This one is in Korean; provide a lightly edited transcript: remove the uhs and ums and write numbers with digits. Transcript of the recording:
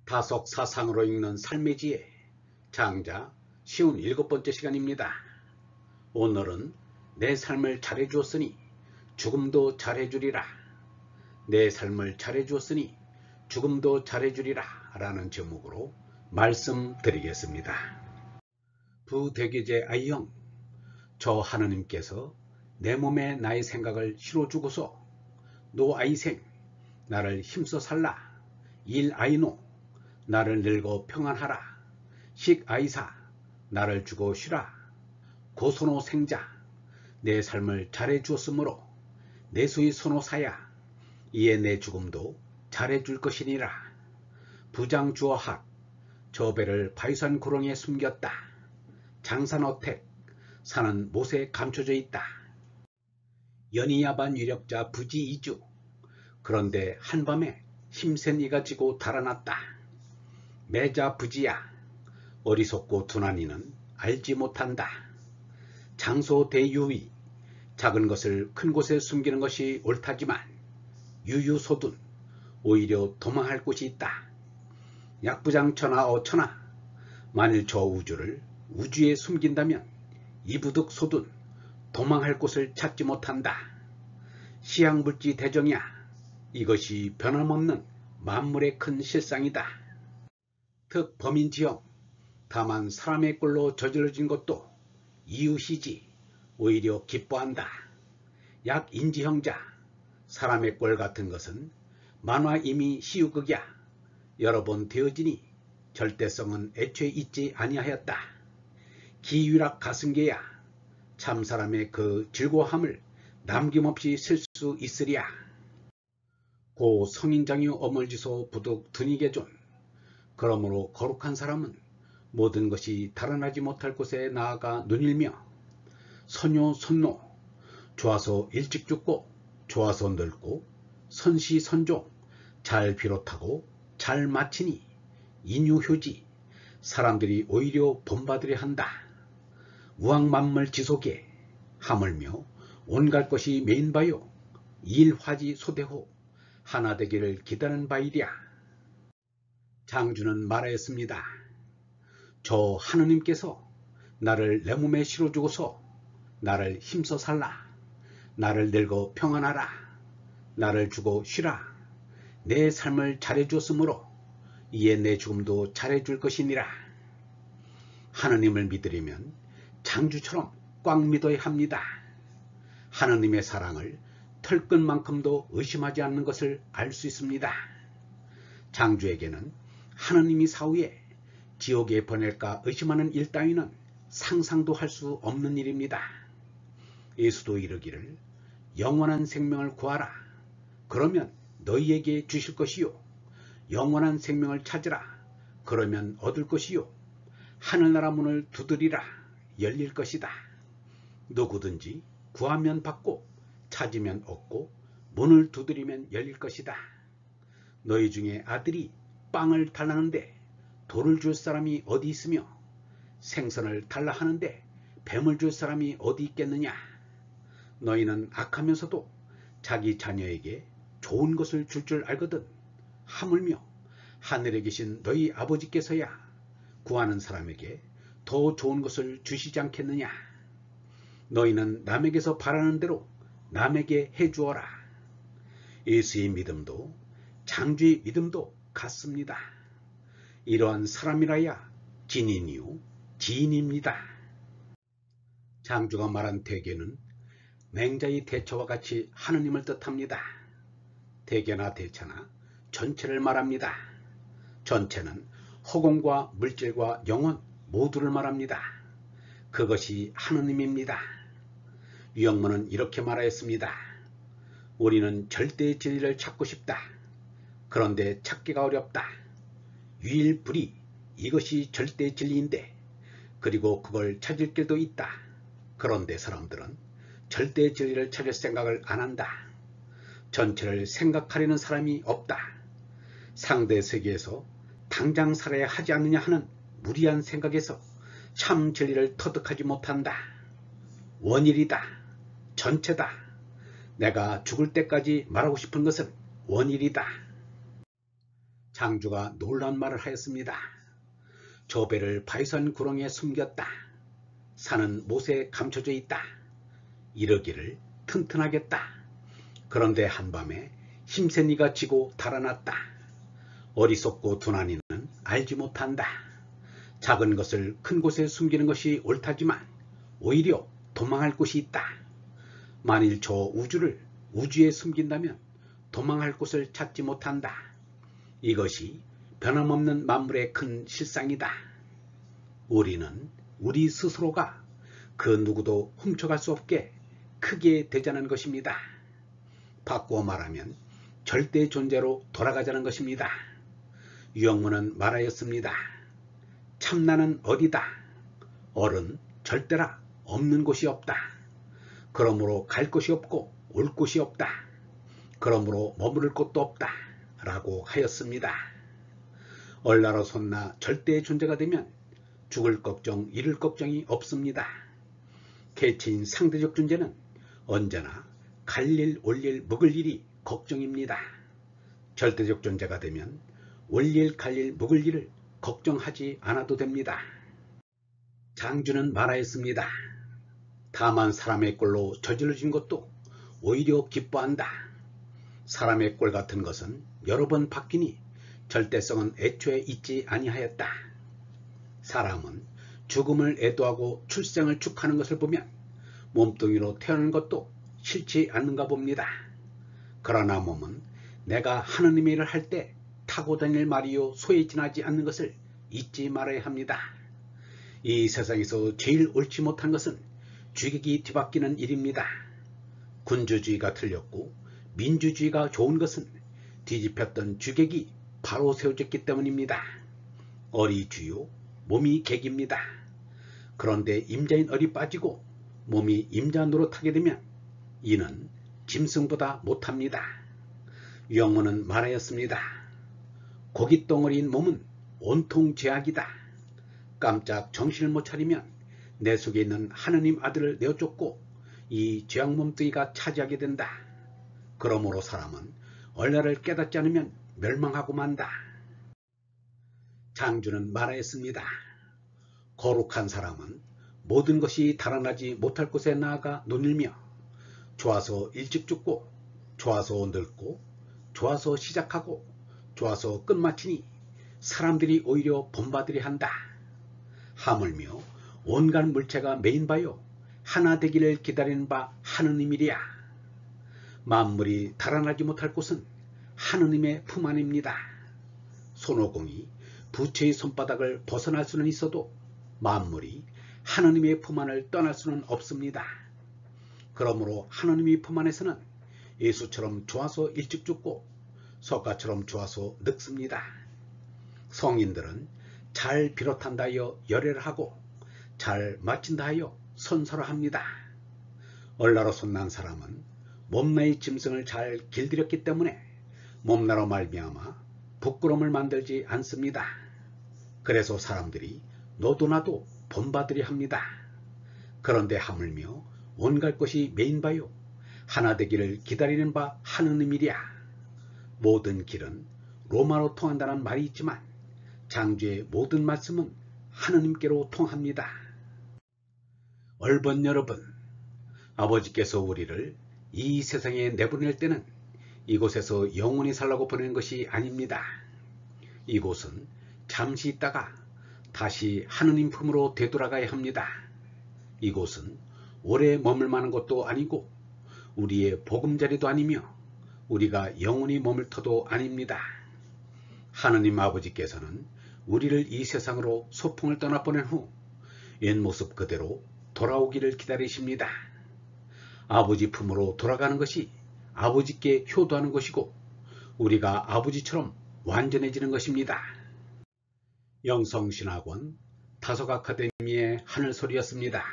다속 사상으로 읽는 삶의 지혜 장자 쉬운 7번째 시간입니다. 오늘은 내 삶을 잘해주었으니 죽음도 잘해주리라. 내 삶을 잘해주었으니 죽음도 잘해주리라 라는 제목으로 말씀드리겠습니다. 부대교제 아이형, 저 하느님께서 내 몸에 나의 생각을 실어주고서 노아이생 나를 힘써 살라. 일아이노 나를 늙어 평안하라. 식아이사 나를 주고 쉬라. 고선호 생자 내 삶을 잘해주었으므로 내수의 선호사야 이에 내 죽음도 잘해줄 것이니라. 부장주어학 저 배를 바위산 구렁이에 숨겼다. 장산어택 산은 못에 감춰져 있다. 연이야반 유력자 부지이주 그런데 한밤에 힘센 이가 지고 달아났다. 매자 부지야 어리석고 둔한 이는 알지 못한다. 장소 대유의 작은 것을 큰 곳에 숨기는 것이 옳다지만 유유소둔 오히려 도망할 곳이 있다. 약부장천하 어천하 만일 저 우주를 우주에 숨긴다면 이부득소둔 도망할 곳을 찾지 못한다. 시향물지 대정이야 이것이 변함없는 만물의 큰 실상이다. 특 범인지형 다만 사람의 꼴로 저질러진 것도 이웃이지 오히려 기뻐한다. 약 인지형자 사람의 꼴 같은 것은 만화 이미 시유극이야 여러 번 되어지니 절대성은 애초에 있지 아니하였다. 기유락 가승계야 참 사람의 그 즐거함을 남김없이 쓸 수 있으랴. 고 성인장유 어물지소 부득 둔이계존 그러므로 거룩한 사람은 모든 것이 달아나지 못할 곳에 나아가 눈일며 선요 선노 좋아서 일찍 죽고 좋아서 늙고 선시선종 잘 비롯하고 잘 마치니 인유효지 사람들이 오히려 본받으려 한다. 우왕만물 지속에 하물며 온갖 것이 메인바요 일화지 소대호 하나 되기를 기다는 바이랴. 장주는 말하였습니다. 저 하느님께서 나를 내 몸에 실어주고서 나를 힘써 살라. 나를 늙어 평안하라. 나를 주고 쉬라. 내 삶을 잘해주었으므로 이에 내 죽음도 잘해줄 것이니라. 하느님을 믿으려면 장주처럼 꽉 믿어야 합니다. 하느님의 사랑을 털끝만큼도 의심하지 않는 것을 알 수 있습니다. 장주에게는 하느님이 사후에 지옥에 보낼까 의심하는 일 따위는 상상도 할 수 없는 일입니다. 예수도 이르기를 영원한 생명을 구하라. 그러면 너희에게 주실 것이요. 영원한 생명을 찾으라. 그러면 얻을 것이요. 하늘나라 문을 두드리라. 열릴 것이다. 누구든지 구하면 받고 찾으면 얻고 문을 두드리면 열릴 것이다. 너희 중에 아들이 빵을 달라는데 돌을 줄 사람이 어디 있으며 생선을 달라 하는데 뱀을 줄 사람이 어디 있겠느냐. 너희는 악하면서도 자기 자녀에게 좋은 것을 줄 줄 알거든 하물며 하늘에 계신 너희 아버지께서야 구하는 사람에게 더 좋은 것을 주시지 않겠느냐. 너희는 남에게서 바라는 대로 남에게 해주어라. 예수의 믿음도 장주의 믿음도 같습니다. 이러한 사람이라야 진인이요 지인입니다. 장주가 말한 대개는 맹자의 대처와 같이 하느님을 뜻합니다. 대개나 대처나 전체를 말합니다. 전체는 허공과 물질과 영혼 모두를 말합니다. 그것이 하느님입니다. 유영문은 이렇게 말하였습니다. 우리는 절대의 진리를 찾고 싶다. 그런데 찾기가 어렵다. 유일불이 이것이 절대의 진리인데 그리고 그걸 찾을 길도 있다. 그런데 사람들은 절대의 진리를 찾을 생각을 안 한다. 전체를 생각하려는 사람이 없다. 상대 세계에서 당장 살아야 하지 않느냐 하는 무리한 생각에서 참 진리를 터득하지 못한다. 원일이다. 전체다. 내가 죽을 때까지 말하고 싶은 것은 원일이다. 장주가 놀란 말을 하였습니다. 저 배를 바위산 구렁이에 숨겼다. 산은 못에 감춰져 있다. 이러기를 튼튼하겠다. 그런데 한밤에 힘센 이가 지고 달아났다. 어리석고 둔한 이는 알지 못한다. 작은 것을 큰 곳에 숨기는 것이 옳다지만 오히려 도망할 곳이 있다. 만일 저 우주를 우주에 숨긴다면 도망할 곳을 찾지 못한다. 이것이 변함없는 만물의 큰 실상이다. 우리는 우리 스스로가 그 누구도 훔쳐갈 수 없게 크게 되자는 것입니다. 바꾸어 말하면 절대 존재로 돌아가자는 것입니다. 유영문은 말하였습니다. 참나는 어디다. 얼은 절대라 없는 곳이 없다. 그러므로 갈 곳이 없고 올 곳이 없다. 그러므로 머무를 곳도 없다. 라고 하였습니다. 얼나로 솟나 절대의 존재가 되면 죽을 걱정, 잃을 걱정이 없습니다. 개체인 상대적 존재는 언제나 갈 일, 올 일, 묵을 일이 걱정입니다. 절대적 존재가 되면 올 일, 갈 일, 묵을 일을 걱정하지 않아도 됩니다. 장주는 말하였습니다. 다만 사람의 꼴로 저질러진 것도 오히려 기뻐한다. 사람의 꼴 같은 것은 여러 번 바뀌니 절대성은 애초에 있지 아니하였다. 사람은 죽음을 애도하고 출생을 축하하는 것을 보면 몸뚱이로 태어난 것도 싫지 않는가 봅니다. 그러나 몸은 내가 하느님의 일을 할 때 타고 다닐 말이요 소에 지나지 않는 것을 잊지 말아야 합니다. 이 세상에서 제일 옳지 못한 것은 주객이 뒤바뀌는 일입니다. 군주주의가 틀렸고 민주주의가 좋은 것은 뒤집혔던 주객이 바로 세워졌기 때문입니다. 얼이 주요 몸이 객입니다. 그런데 임자인 얼이 빠지고 몸이 임자 노릇하게 되면 이는 짐승보다 못합니다. 유영문은 말하였습니다. 고깃덩어리인 몸은 온통 죄악이다. 깜짝 정신을 못 차리면 내 속에 있는 하느님 아들을 내어쫓고 이 죄악 몸뚱이가 차지하게 된다. 그러므로 사람은 얼라를 깨닫지 않으면 멸망하고 만다. 장주는 말하였습니다. 거룩한 사람은 모든 것이 달아나지 못할 곳에 나아가 논일며 좋아서 일찍 죽고 좋아서 늙고 좋아서 시작하고 좋아서 끝마치니 사람들이 오히려 본받으려 한다. 하물며 온갖 물체가 메인 바요 하나 되기를 기다리는 바 하느님이랴. 만물이 달아나지 못할 곳은 하느님의 품 안입니다. 손오공이 부처의 손바닥을 벗어날 수는 있어도 만물이 하느님의 품 안을 떠날 수는 없습니다. 그러므로 하느님의 품 안에서는 예수처럼 좋아서 일찍 죽고 석가처럼 좋아서 늙습니다. 성인들은 잘 비롯한다 하여 열애를 하고 잘 마친다 하여 선서를 합니다. 얼나로 손난 사람은 몸나의 짐승을 잘 길들였기 때문에 몸나로 말미암아 부끄러움을 만들지 않습니다. 그래서 사람들이 너도 나도 본받으려 합니다. 그런데 하물며 온갖 것이 메인 바요 하나 되기를 기다리는 바 하느님이랴. 모든 길은 로마로 통한다는 말이 있지만 장주의 모든 말씀은 하느님께로 통합니다. 얼번 여러분, 아버지께서 우리를 이 세상에 내보낼 때는 이곳에서 영원히 살라고 보내는 것이 아닙니다. 이곳은 잠시 있다가 다시 하느님 품으로 되돌아가야 합니다. 이곳은 오래 머물 만한 것도 아니고 우리의 보금자리도 아니며 우리가 영원히 머물 터도 아닙니다. 하느님 아버지께서는 우리를 이 세상으로 소풍을 떠나보낸 후 옛모습 그대로 돌아오기를 기다리십니다. 아버지 품으로 돌아가는 것이 아버지께 효도하는 것이고 우리가 아버지처럼 완전해지는 것입니다. 영성신학원 다속아카데미의 하늘소리였습니다.